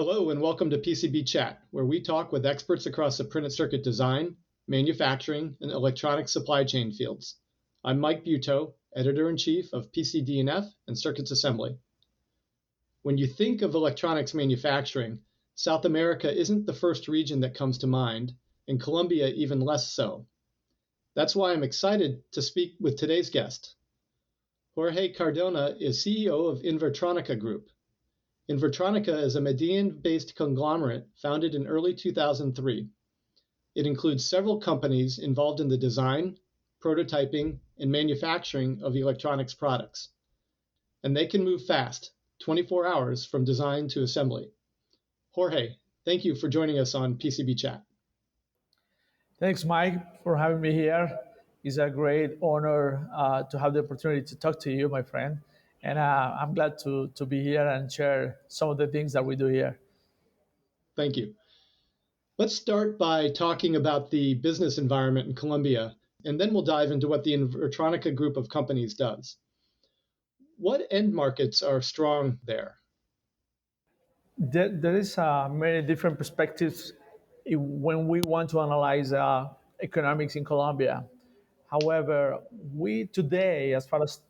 Hello and welcome to PCB Chat, where we talk with experts across the printed circuit design, manufacturing, and electronic supply chain fields. I'm Mike Buetow, Editor-in-Chief of PCD&F and Circuits Assembly. When you think of electronics manufacturing, South America isn't the first region that comes to mind, and Colombia even less so. That's why I'm excited to speak with today's guest. Jorge Cardona is CEO of Invertronica Group. Invertronica is a Medellin-based conglomerate founded in early 2003. It includes several companies involved in the design, prototyping, and manufacturing of electronics products. And they can move fast, 24 hours from design to assembly. Jorge, thank you for joining us on PCB Chat. Thanks, Mike, for having me here. It's a great honor to have the opportunity to talk to you, my friend. And I'm glad to be here and share some of the things that we do here. Thank you. Let's start by talking about the business environment in Colombia, and then we'll dive into what the Invertronica group of companies does. What end markets are strong there? There is many different perspectives when we want to analyze economics in Colombia. However, we today, as far as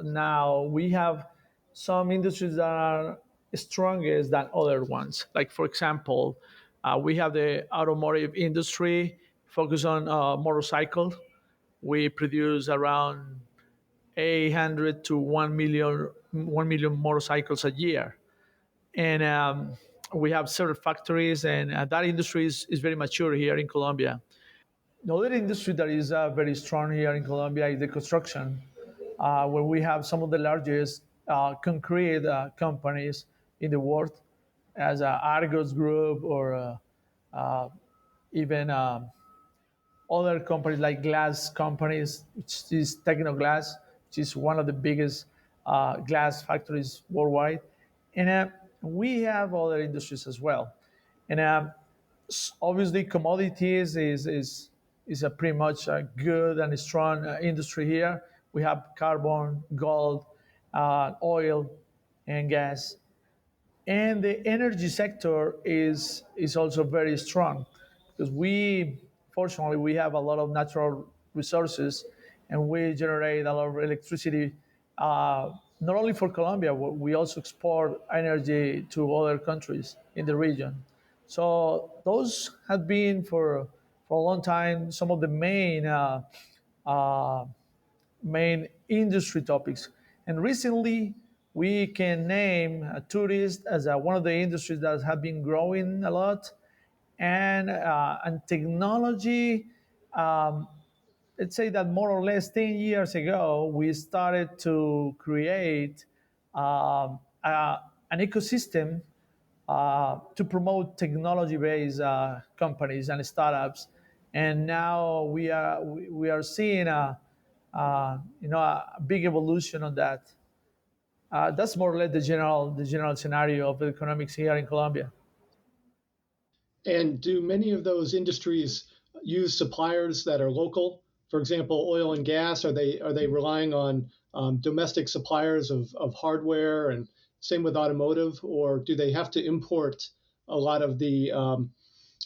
now, we have some industries that are strongest than other ones. Like, for example, we have the automotive industry focused on motorcycle. We produce around 800 to 1 million motorcycles a year. And we have several factories, and that industry is very mature here in Colombia. The other industry that is very strong here in Colombia is the construction, where we have some of the largest concrete companies in the world, as Argos Group or even other companies like glass companies, which is Technoglass, which is one of the biggest glass factories worldwide. And we have other industries as well. And obviously, commodities is a pretty much a good and strong industry here. We have carbon, gold, oil, and gas. And the energy sector is also very strong because fortunately, we have a lot of natural resources and we generate a lot of electricity, not only for Colombia, we also export energy to other countries in the region. So those have been for a long time some of the main industry topics. And recently, we can name tourist as one of the industries that have been growing a lot, and technology. Let's say that more or less 10 years ago, we started to create an ecosystem to promote technology-based companies and startups, and now we are seeing a big evolution on that. That's more or less the general scenario of the economics here in Colombia. And do many of those industries use suppliers that are local? For example, oil and gas, are they relying on domestic suppliers of hardware, and same with automotive, or do they have to import a lot of the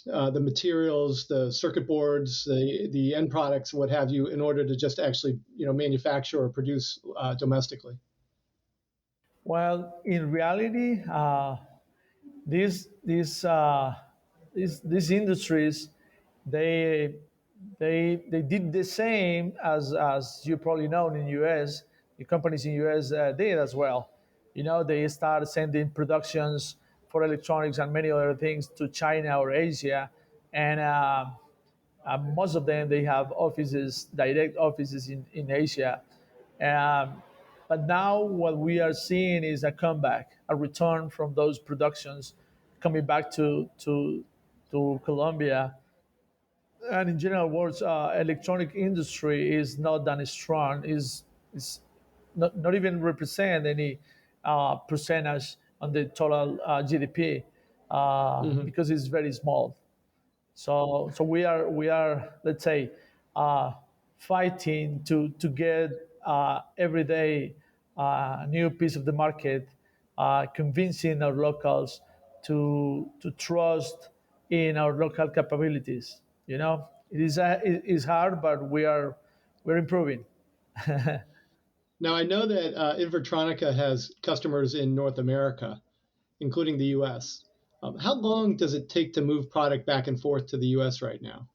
materials, the circuit boards, the end products, what have you, in order to just actually manufacture or produce domestically? Well, in reality, these industries, they did the same as you probably know in the U.S. The companies in the U.S. Did as well. They started sending productions for electronics and many other things to China or Asia, and most of them they have direct offices in Asia. But now what we are seeing is a comeback, a return from those productions coming back to Colombia. And in general words, electronic industry is not that strong, is not even represent any percentage on the total GDP because it's very small. So we are let's say fighting to get every day a new piece of the market, convincing our locals to trust in our local capabilities. It is hard, but we're improving. Now, I know that Invertronica has customers in North America, including the US. How long does it take to move product back and forth to the US right now?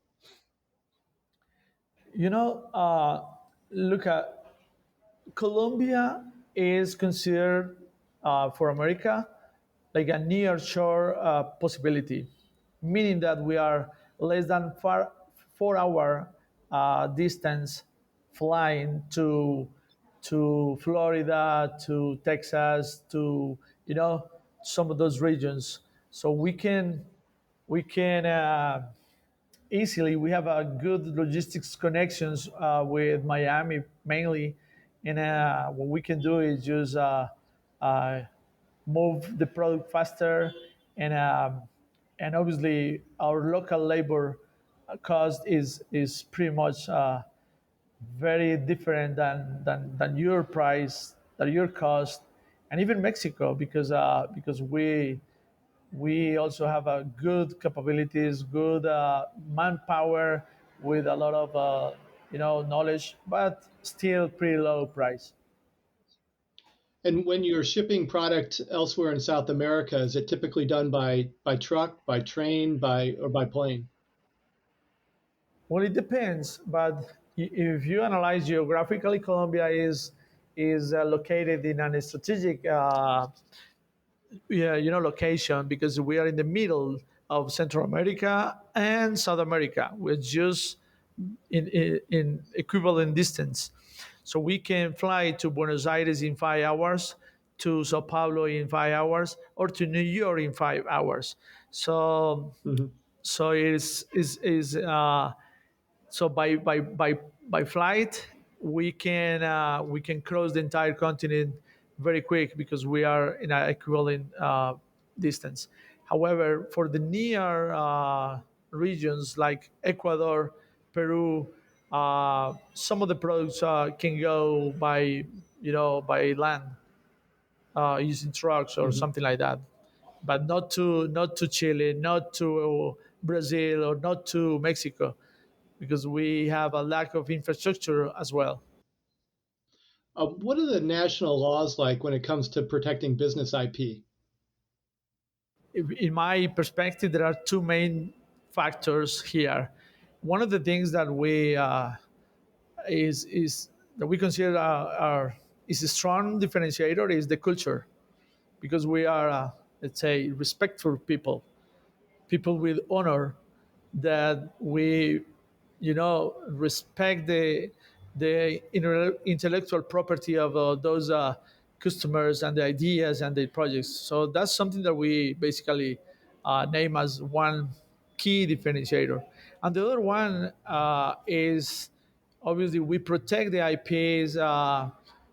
You know, look at Colombia is considered for America like a near shore possibility, meaning that we are less than 4 hour distance flying to Florida, to Texas, to some of those regions. So we can easily. We have a good logistics connections with Miami mainly, and what we can do is just uh, move the product faster, and obviously our local labor cost is pretty much very different than your price, than your cost, and even Mexico because we also have a good capabilities, good manpower with a lot of knowledge, but still pretty low price. And when you're shipping product elsewhere in South America, is it typically done by truck, by train, by plane? Well, it depends, but if you analyze geographically, Colombia is located in a strategic yeah, location because we are in the middle of Central America and South America. We're just in equivalent distance. So we can fly to Buenos Aires in 5 hours, to Sao Paulo in 5 hours, or to New York in 5 hours. So Hmm. so is so by flight we can cross the entire continent very quick because we are in an equivalent distance. However, for the near regions like Ecuador, Peru, some of the products can go by land, using trucks or Hmm. something like that, but not to Chile, not to Brazil, or not to Mexico, because we have a lack of infrastructure as well. What are the national laws like when it comes to protecting business IP? In my perspective, there are two main factors here. One of the things that we is that we consider is a strong differentiator is the culture, because we are, let's say, respectful people with honor, that we respect the intellectual property of those customers and the ideas and the projects. So that's something that we basically name as one key differentiator. And the other one is obviously we protect the IPs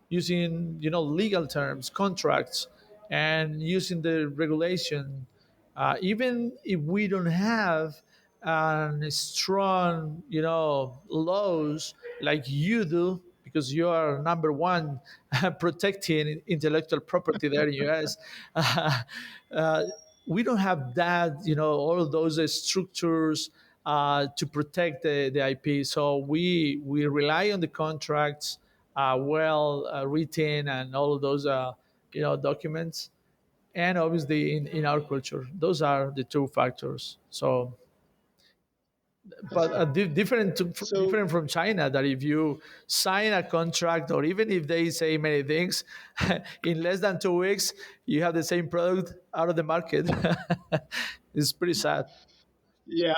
using legal terms, contracts, and using the regulation. Even if we don't have strong, laws like you do, because you are number one protecting intellectual property there in US. Uh, we don't have that, all of those structures to protect the IP. So we rely on the contracts, well written, and all of those documents, and obviously in our culture. Those are the two factors. So, I but see. So, different from China, that if you sign a contract, or even if they say many things, in less than 2 weeks you have the same product out of the market. It's pretty sad. yeah,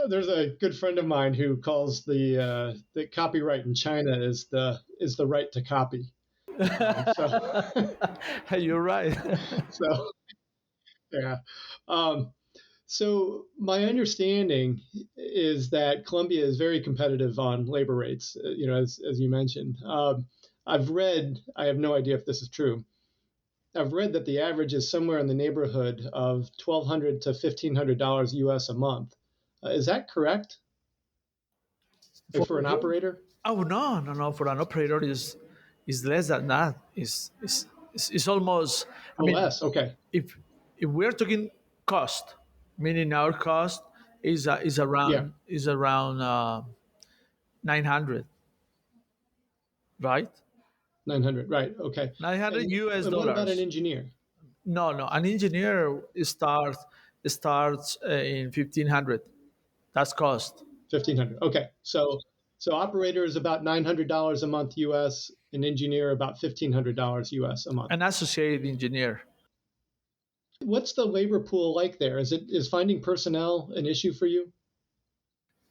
there's a good friend of mine who calls the copyright in China is the right to copy. So, You're right. so yeah. Um, so my understanding is that Colombia is very competitive on labor rates. As you mentioned. I have no idea if this is true. I've read that the average is somewhere in the neighborhood of $1,200 to $1,500 US a month. Is that correct? For For an operator? Oh, no, for an operator is less than that. Is almost, I Oh, mean, less. Okay. if if we're talking cost, meaning our cost is Yeah, around 900, right? 900. Right. Okay. 900 US And what about an dollars. engineer? No, no, an engineer starts in 1500. That's cost. 1500. Okay. So operator is about $900 a month US, an engineer about $1500 US a month. An associate engineer. What's the labor pool like there? Is finding personnel an issue for you?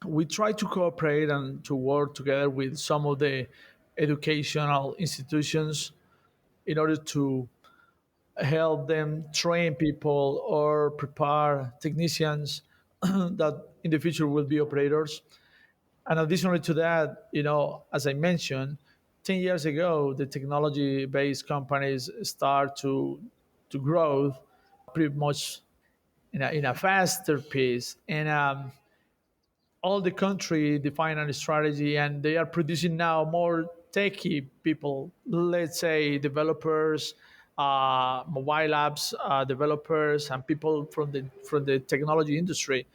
We try to cooperate and to work together with some of the educational institutions in order to help them train people or prepare technicians that in the future will be operators. And additionally to that, as I mentioned, 10 years ago, the technology based companies start to grow pretty much in a faster pace. And all the country define a strategy, and they are producing now more techie people, let's say developers, mobile apps developers, and people from the technology industry,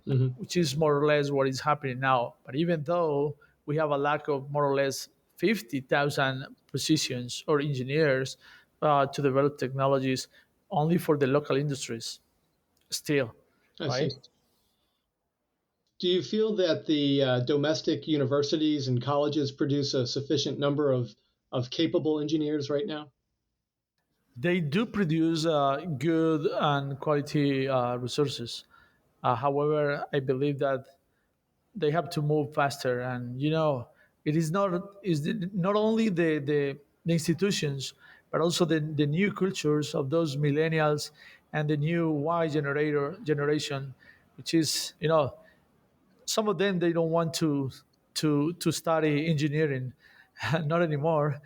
Hmm. which is more or less what is happening now. But even though we have a lack of more or less 50,000 positions or engineers to develop technologies only for the local industries still, I right? see. Do you feel that the domestic universities and colleges produce a sufficient number of capable engineers right now? They do produce good and quality resources. However, I believe that they have to move faster, and it is not only the institutions, but also the new cultures of those millennials and the new generation, which is some of them they don't want to study engineering, not anymore.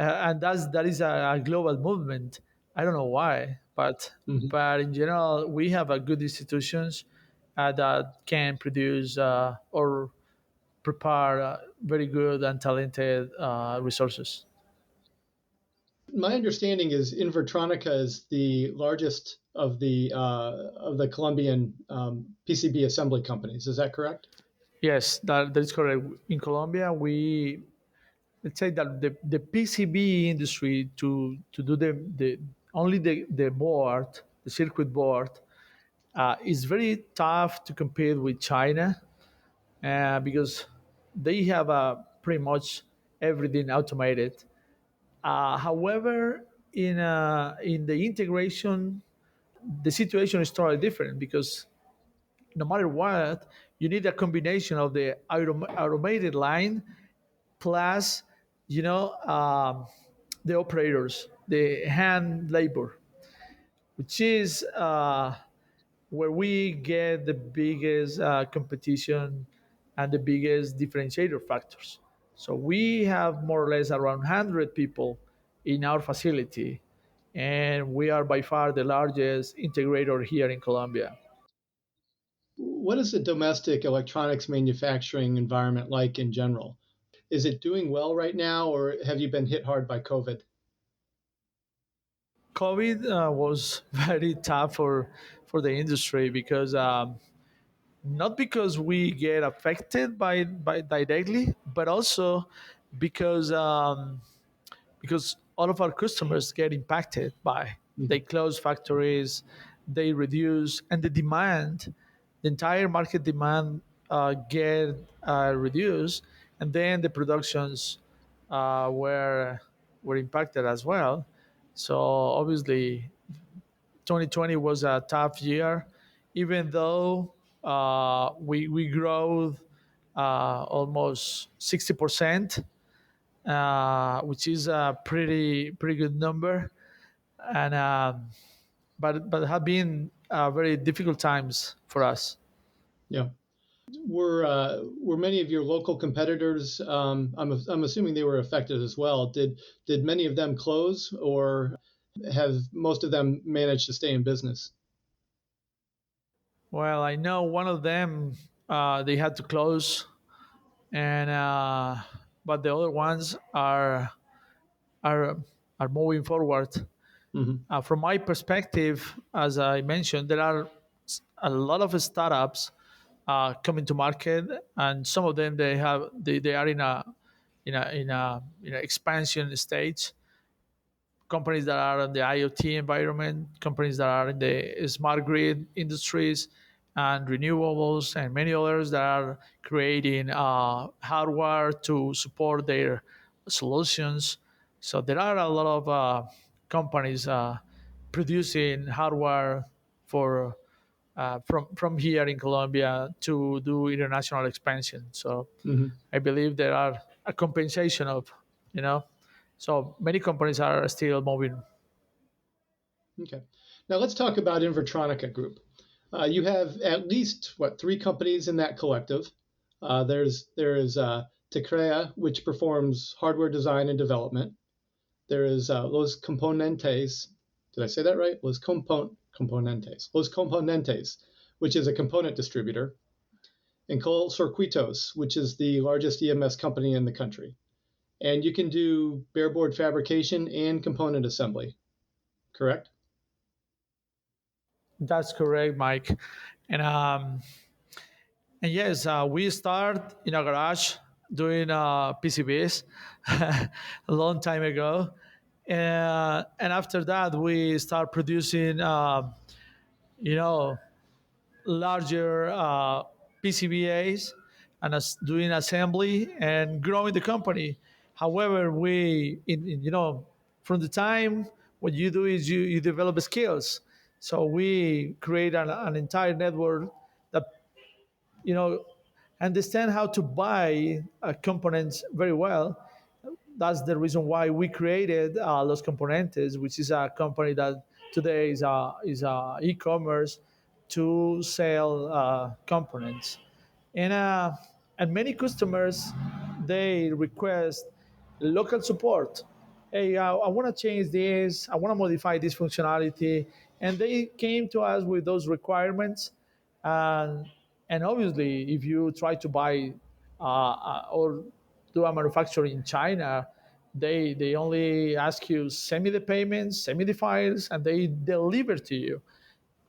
And that is a global movement. I don't know why, but Hmm. in general we have a good institutions that can produce or prepare very good and talented resources. My understanding is Invertronica is the largest of the Colombian PCB assembly companies. Is that correct? Yes, that is correct. In Colombia, we let's say that the PCB industry to do the only the board, the circuit board, is very tough to compete with China because they have pretty much everything automated. However, in the integration, the situation is totally different because no matter what, you need a combination of the automated line plus the operators, the hand labor, which is where we get the biggest competition and the biggest differentiator factors. So we have more or less around 100 people in our facility, and we are by far the largest integrator here in Colombia. What is the domestic electronics manufacturing environment like in general? Is it doing well right now, or have you been hit hard by COVID? COVID was very tough for the industry because not because we get affected by directly, but also because all of our customers get impacted by they Mhm. close factories, they reduce, and the entire market demand get reduced, and then the productions were impacted as well. So obviously 2020 was a tough year, even though we grew almost 60%, which is a pretty good number, and but have been very difficult times for us. Yeah. Were many of your local competitors? I'm assuming they were affected as well. Did many of them close, or have most of them managed to stay in business? Well, I know one of them they had to close, and but the other ones are are moving forward. Hmm. From my perspective, as I mentioned, there are a lot of startups coming to market, and some of them they are in a expansion stage. Companies that are in the IoT environment, companies that are in the smart grid industries and renewables, and many others that are creating hardware to support their solutions. So there are a lot of companies producing hardware for from here in Colombia to do international expansion. So Hmm. I believe there are a compensation of, you know, so many companies are still moving. Okay. Now let's talk about Invertronica Group. You have at least what, three companies in that collective. There is Tecrea, which performs hardware design and development. There is Los Componentes. Did I say that right? Componentes. Los Componentes, which is a component distributor, and Col Circuitos, which is the largest EMS company in the country. And you can do bareboard fabrication and component assembly, correct? That's correct, Mike. And and yes, we start in a garage doing PCBs a long time ago, and after that we start producing, you know, larger PCBAs and doing assembly and growing the company. However, from the time what you do is you develop skills. So we create an entire network that, you know, understand how to buy components very well. That's the reason why we created Los Componentes, which is a company that today is a e-commerce to sell components, and and many customers they request local support. Hey, I want to change this. I want to modify this functionality, and they came to us with those requirements. And and obviously, if you try to buy or do a manufacture in China, they only ask you send me the payments, send me the files, and they deliver to you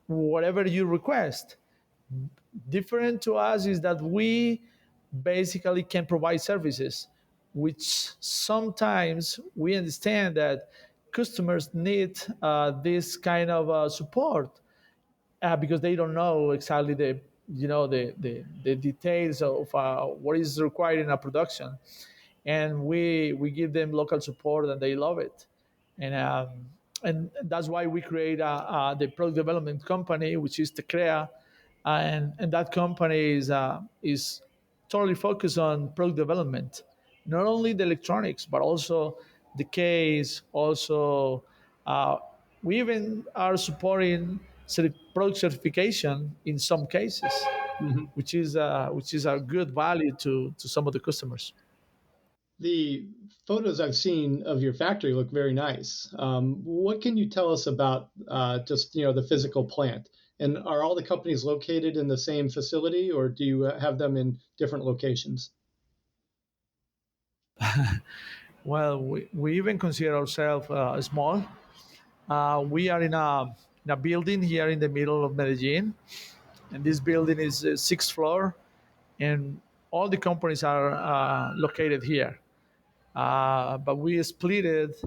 whatever you request. Different to us is that we basically can provide services, which sometimes we understand that customers need this kind of support because they don't know exactly the details of what is required in a production, and we give them local support and they love it, and that's why we create the product development company, which is Tecrea, and that company is totally focused on product development, not only the electronics but also the case, also uh, we even are supporting product certification in some cases, Hmm. which is a good value to some of the customers. The photos I've seen of your factory look very nice. What can you tell us about just the physical plant? And are all the companies located in the same facility, or do you have them in different locations? Well, we even consider ourselves small. We are in a building here in the middle of Medellin, and this building is sixth floor, and all the companies are located here. But we split it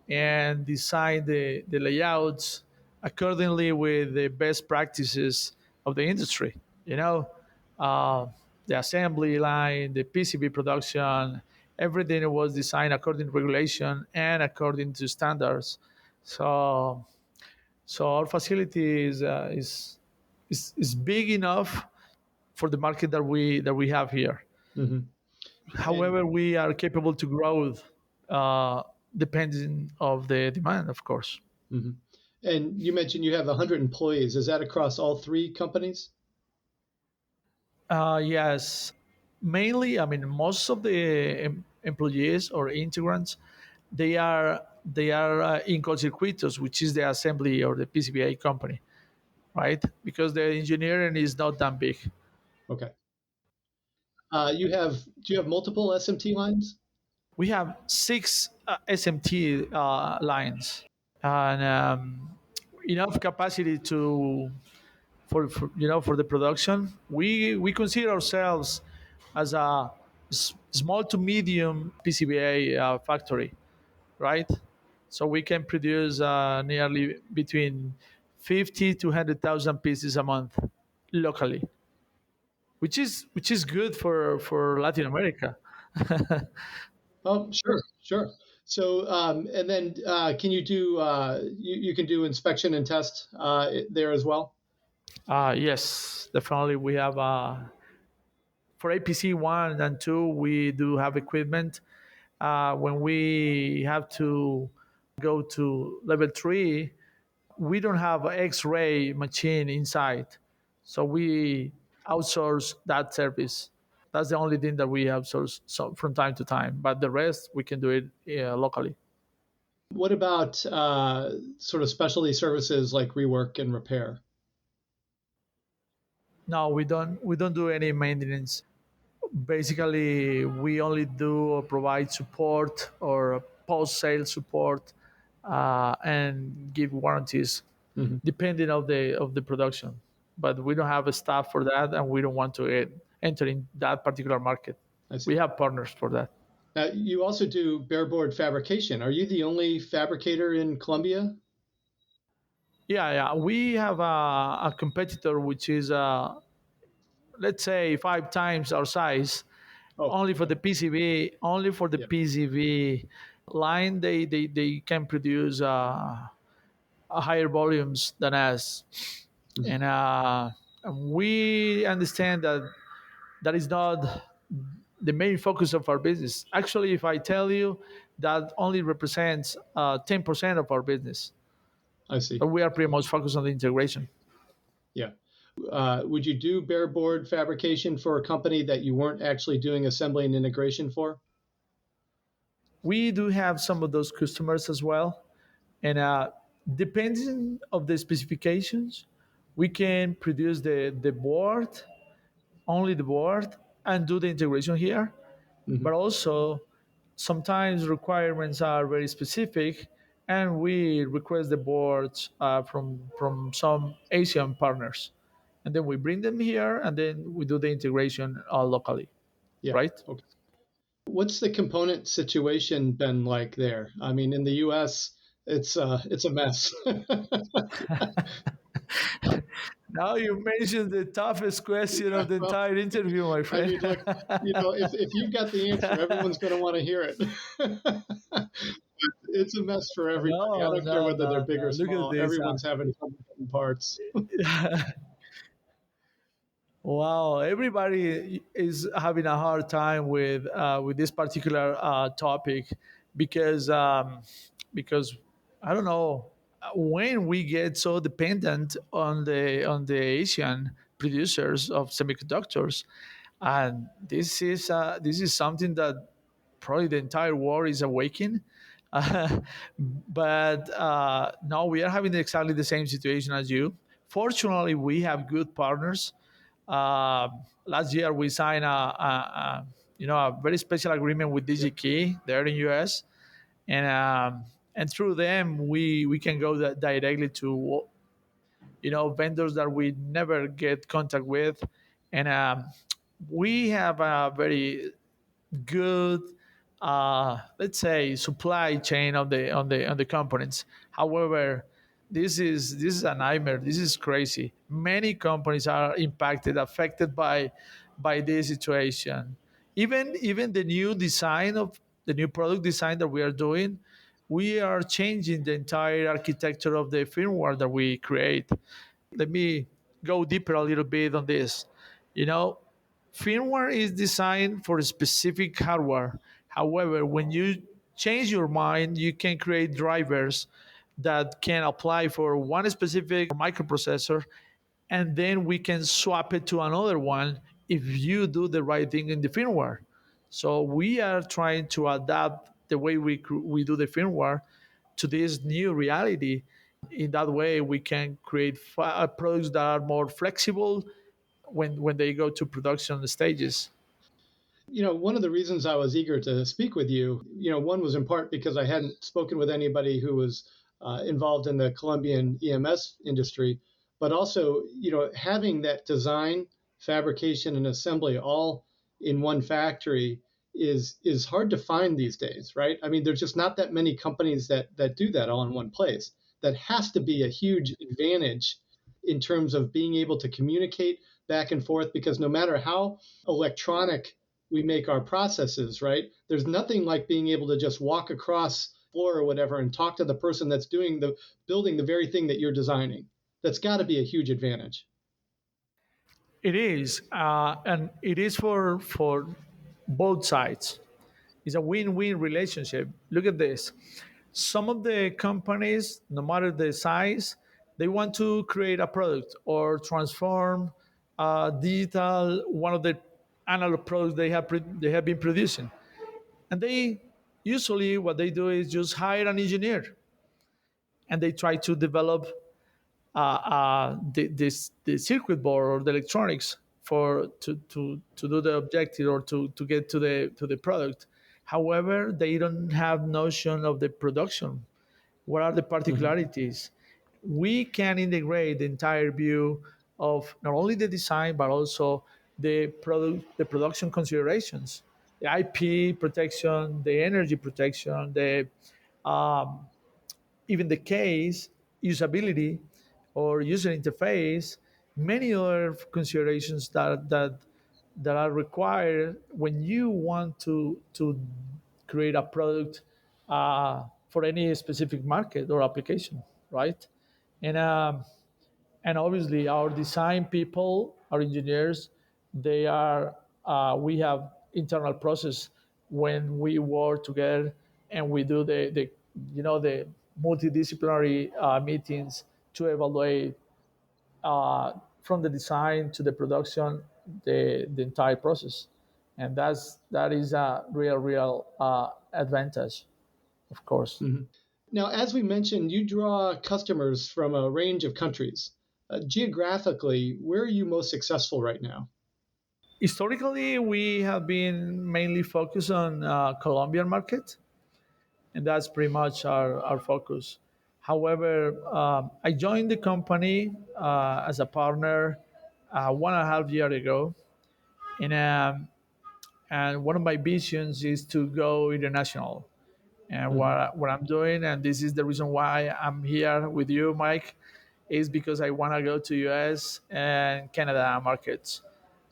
and designed the layouts accordingly with the best practices of the industry. You know, uh, the assembly line, the PCB production, everything was designed according to regulation and according to standards. So, so our facility is big enough for the market that we have here. Hmm. And However, we are capable to grow uh, depending of the demand, of course. mhm. And you mentioned you have 100 employees. Is that across all three companies? Yes, mainly. I mean, most of the employees or integrants, they are in Circuitos, which is the assembly or the PCBA company, right? Because the engineering is not that big. Okay. Do you have multiple SMT lines? We have six SMT lines. and enough capacity to for the production. We consider ourselves as a small to medium PCBA factory, right? So we can produce nearly between 50 to 100,000 pieces a month locally, which is good for Latin America. Oh, sure, sure. So, and then can you do you can do inspection and test there as well? Yes, definitely. We have for APC 1 and 2, we do have equipment. When we have to go to level 3, we don't have an X-ray machine inside, so we outsource that service. That's the only thing that we outsource from time to time, but the rest we can do it locally. What about sort of specialty services like rework and repair? No, we don't do any maintenance. Basically, we only do or provide support or post sale support, and give warranties Hmm. depending of the production. But we don't have a staff for that, and we don't want to enter in that particular market. I We see. have partners for that. Now, you also do bareboard fabrication. Are you the only fabricator in Colombia? Yeah, yeah. We have a competitor which is, let's say, 5 times our size. Oh, Only for okay. the PCB, only for the Yeah. PCB line, they can produce higher volumes than us, Mhm. and we understand that that is not the main focus of our business. Actually, if I tell you, that only represents 10% of our business, I but see. we are pretty much focused on the integration. Yeah. Would you do bareboard fabrication for a company that you weren't actually doing assembly and integration for? We do have some of those customers as well, and depending of the specifications, we can produce the board, only the board, and do the integration here. Hmm. But also, sometimes requirements are very specific, and we request the boards from some Asian partners, and then we bring them here, and then we do the integration locally, Yeah. right? Okay. What's the component situation been like there? I mean, in the U.S., it's a mess. Now you mentioned the toughest question Yeah, of the well, entire interview, my I friend. mean, look, if you've got the answer, everyone's going to want to hear it. It's a mess for everybody. I No, don't care no, whether they're no, big no. or Look at small. this. Everyone's having trouble getting parts. Wow, everybody is having a hard time with this particular topic, because because I don't know when we get so dependent on the Asian producers of semiconductors, and this is something that probably the entire world is awakening. But now we are having exactly the same situation as you. Fortunately, we have good partners. Last year, we signed a very special agreement with Yeah, DigiKey there in US, and through them we can go directly to vendors that we never get contact with, and we have a very good, let's say, supply chain on the components. However, this is a nightmare. This is crazy. Many companies are impacted, affected by this situation. Even the new design of the new product design that we are doing, we are changing the entire architecture of the firmware that we create. Let me go deeper a little bit on this. You know, firmware is designed for a specific hardware. However, when you change your mind, you can create drivers that can apply for one specific microprocessor, and then we can swap it to another one if you do the right thing in the firmware. So we are trying to adapt the way we do the firmware to this new reality. In that way, we can create products that are more flexible when they go to production stages. one of the reasons I was eager to speak with you, one was in part because I hadn't spoken with anybody who was involved in the Colombian EMS industry, but also, having that design, fabrication, and assembly all in one factory is hard to find these days, right? I mean, there's just not that many companies that do that all in one place. That has to be a huge advantage in terms of being able to communicate back and forth, because no matter how electronic we make our processes, right? There's nothing like being able to just walk across floor or whatever and talk to the person that's doing the building the very thing that you're designing. That's got to be a huge advantage. It is, and it is for both sides. It's a win-win relationship. Look at this. Some of the companies, no matter the size, they want to create a product or transform digital one of the analog products they have been producing, and they usually what they do is just hire an engineer and they try to develop the circuit board or the electronics for to do the objective or to get to the product. However, they don't have notion of the production. What are the Mm-hmm. particularities? We can integrate the entire view of not only the design but also the production considerations, the IP protection, the energy protection, the even the case, usability or user interface, many other considerations that are required when you want to create a product for any specific market or application, right? And and obviously our design people, our engineers, they are we have internal process when we work together and we do the multidisciplinary meetings to evaluate from the design to the production the entire process, and that is a real advantage, of course. Mm-hmm. Now, as we mentioned, you draw customers from a range of countries. Geographically, where are you most successful right now? Historically, we have been mainly focused on Colombian market, and that's pretty much our focus. However, I joined the company as a partner 1.5 years ago, and one of my visions is to go international. And Mm-hmm. what I'm doing, and this is the reason why I'm here with you, Mike, is because I want to go to US and Canada markets.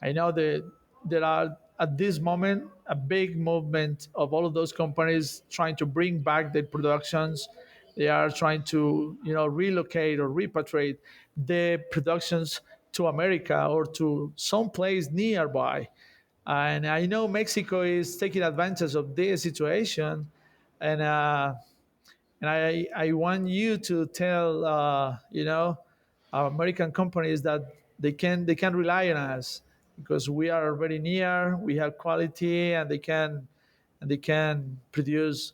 I know that there are at this moment a big movement of all of those companies trying to bring back their productions. They are trying to relocate or repatriate the productions to America or to some place nearby. And I know Mexico is taking advantage of this situation, and I want you to tell our American companies that they can rely on us because we are very near, we have quality, and they can produce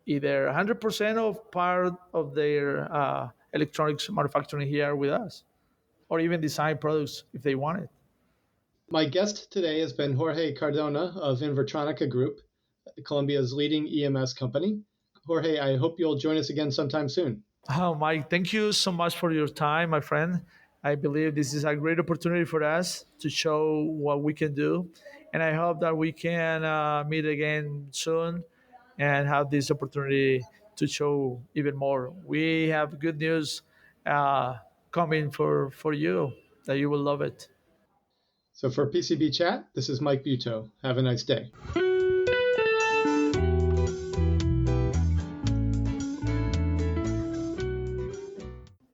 either 100% of part of their electronics manufacturing here with us, or even design products if they want it. My guest today has been Jorge Cardona of Invertronica Group, Colombia's leading EMS company. Jorge, I hope you'll join us again sometime soon. Oh, Mike, thank you so much for your time, my friend. I believe this is a great opportunity for us to show what we can do. And I hope that we can meet again soon and have this opportunity to show even more. We have good news coming for you that you will love it. So for PCB Chat, this is Mike Buetow. Have a nice day.